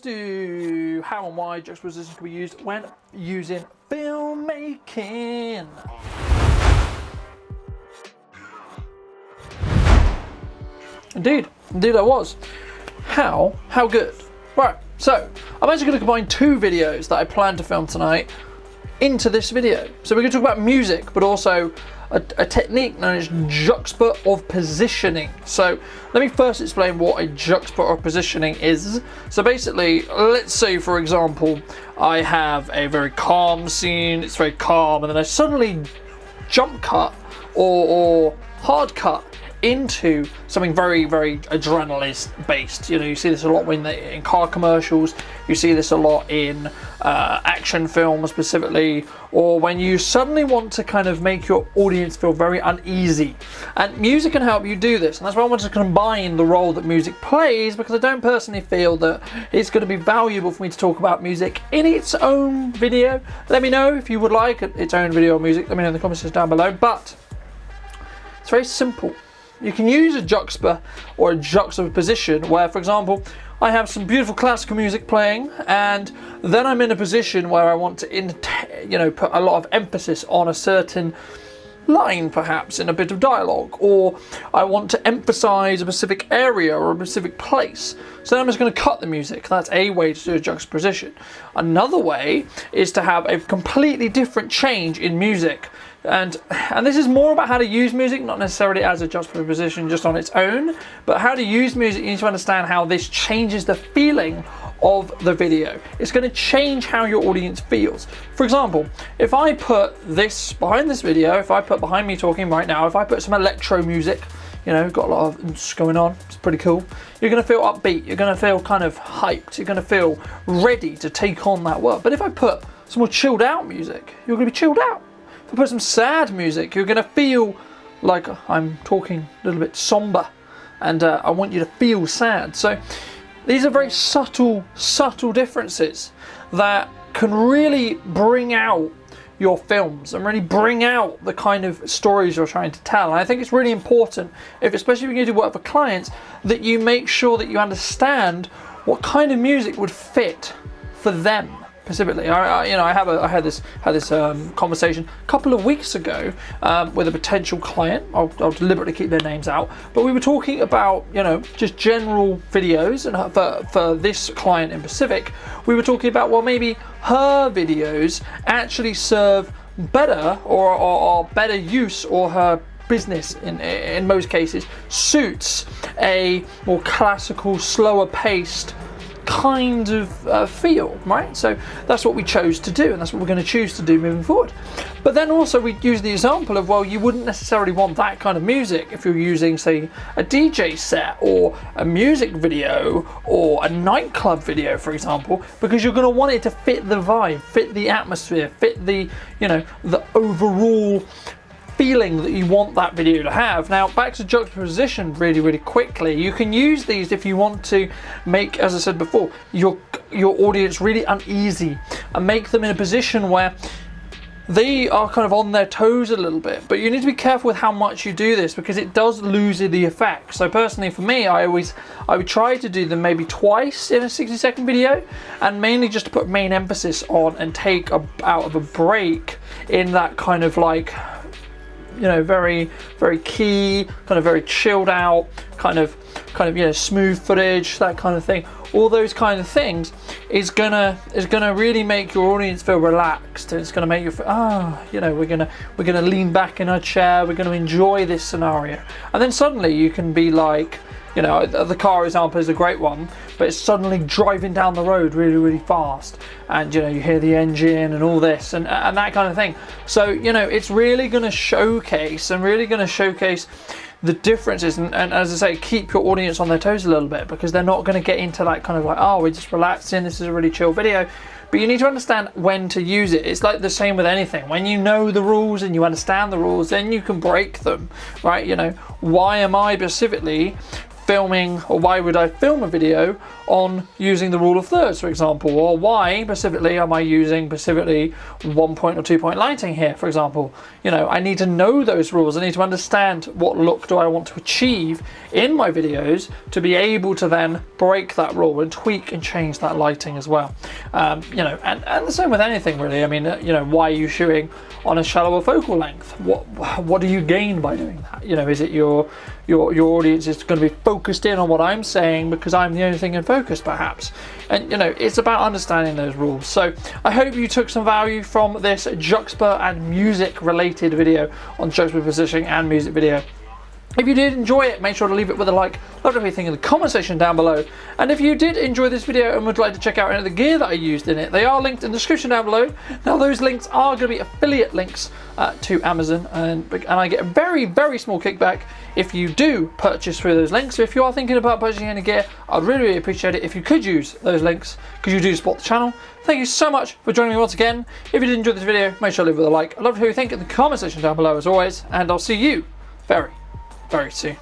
To how and why juxtaposition can be used when using filmmaking. Indeed I was. How good. Right, so I'm actually going to combine two videos that I plan to film tonight into this video. So we're going to talk about music, but also a technique known as juxtapositioning. So let me first explain what a juxtapositioning is. So basically, let's say for example, I have a very calm scene, it's very calm, and then I suddenly jump cut or hard cut into something very adrenaline based. You know, you see this a lot in car commercials, you see this a lot in action films specifically, or when you suddenly want to kind of make your audience feel very uneasy, and music can help you do this. And that's why I want to combine the role that music plays, because I don't personally feel that it's going to be valuable for me to talk about music in its own video. Let me know if you would like its own video on music, let me know in the comments down below. But it's very simple. You can use a juxta or a juxtaposition where, for example, I have some beautiful classical music playing, and then I'm in a position where I want to, put a lot of emphasis on a certain line, perhaps in a bit of dialogue, or I want to emphasize a specific area or a specific place. So then I'm just going to cut the music. That's a way to do a juxtaposition. Another way is to have a completely different change in music. And this is more about how to use music, not necessarily as a juxtaposition just on its own, but how to use music. You need to understand how this changes the feeling of the video. It's going to change how your audience feels. For example, if I put this behind this video, if I put behind me talking right now, if I put some electro music, you know, got a lot of going on, it's pretty cool, you're going to feel upbeat, you're going to feel kind of hyped, you're going to feel ready to take on that work. But if I put some more chilled out music, you're going to be chilled out. If I put some sad music, you're going to feel like I'm talking a little bit somber, and I want you to feel sad. So these are very subtle differences that can really bring out your films and really bring out the kind of stories you're trying to tell. And I think it's really important, especially when you do work for clients, that you make sure that you understand what kind of music would fit for them specifically. I had this conversation a couple of weeks ago with a potential client. I'll deliberately keep their names out, but we were talking about, just general videos, and for this client in specific, we were talking about, well, maybe her videos actually serve better or better use, or her business in most cases suits a more classical, slower paced kind of feel, right? So that's what we chose to do, and that's what we're going to choose to do moving forward. But then also we use the example of, well, you wouldn't necessarily want that kind of music if you're using, say, a DJ set or a music video or a nightclub video, for example, because you're going to want it to fit the vibe, fit the atmosphere, fit the, the overall feeling that you want that video to have. Now, back to juxtaposition really quickly. You can use these if you want to make, as I said before, your audience really uneasy and make them in a position where they are kind of on their toes a little bit. But you need to be careful with how much you do this, because it does lose the effect. So personally for me, I would try to do them maybe twice in a 60-second video, and mainly just to put main emphasis on and take out of a break in that kind of like, very key, kind of very chilled out, kind of smooth footage, that kind of thing. All those kind of things is gonna really make your audience feel relaxed, and it's gonna make you feel, we're gonna lean back in our chair, we're gonna enjoy this scenario. And then suddenly you can be like, the car example is a great one, but it's suddenly driving down the road really fast, and you hear the engine and all this and that kind of thing. So it's really going to showcase the differences, and as I say, keep your audience on their toes a little bit, because they're not going to get into that kind of like, oh, we're just relaxing, this is a really chill video. But you need to understand when to use it. It's like the same with anything. When you know the rules and you understand the rules, then you can break them, right? Why am I specifically filming, or why would I film a video on using the rule of thirds, for example, or why specifically am I using specifically 1 point or 2 point lighting here, for example. You know, I need to know those rules. I need to understand what look do I want to achieve in my videos to be able to then break that rule and tweak and change that lighting as well. You know, and the same with anything really. I mean, you know, why are you shooting on a shallower focal length? What do you gain by doing that? You know, is it your audience is going to be focused in on what I'm saying because I'm the only thing in focus, perhaps? And you know, it's about understanding those rules. So I hope you took some value from this juxta and music related video on juxtaposition and music video. If you did enjoy it, make sure to leave it with a like. Love to hear anything in the comment section down below. And if you did enjoy this video and would like to check out any of the gear that I used in it, they are linked in the description down below. Now those links are going to be affiliate links to Amazon, and I get a very, very small kickback if you do purchase through those links. So if you are thinking about purchasing any gear, I'd really, really appreciate it if you could use those links, because you do support the channel. Thank you so much for joining me once again. If you did enjoy this video, make sure to leave it with a like. I'd love to hear what you think in the comment section down below as always, and I'll see you very, very soon.